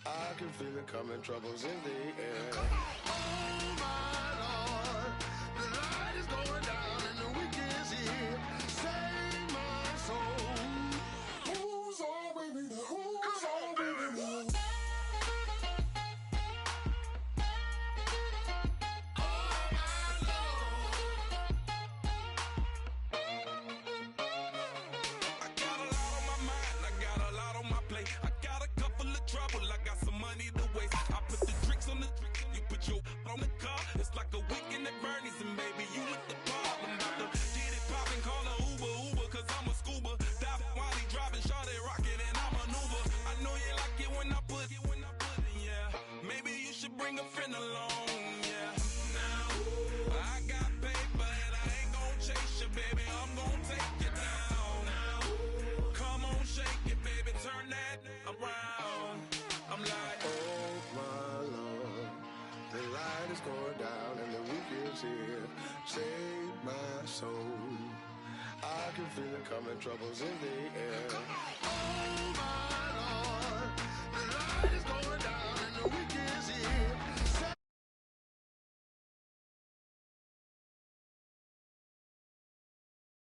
I can feel it coming, troubles in the air. Oh my Lord, the light is going down and the weekend's here. Save my soul. Who's all with me? Who's all with me? On the car, it's like a weekend at Bernie's, and baby, you with the problem. About to get it poppin', call a Uber, cause I'm a scuba. Dive while he driving, shawty rockin', and I maneuver. I know you like it when I put it, yeah. Maybe you should bring a friend along, yeah. Now, I got paper, and I ain't gon' chase you, baby. I'm gon' take you down. Now, come on, shake it, baby, turn that around. I'm like, oh my Lord, the light is going down and the weekend's here. Save my soul. I can feel it coming, troubles in the air. Oh my Lord,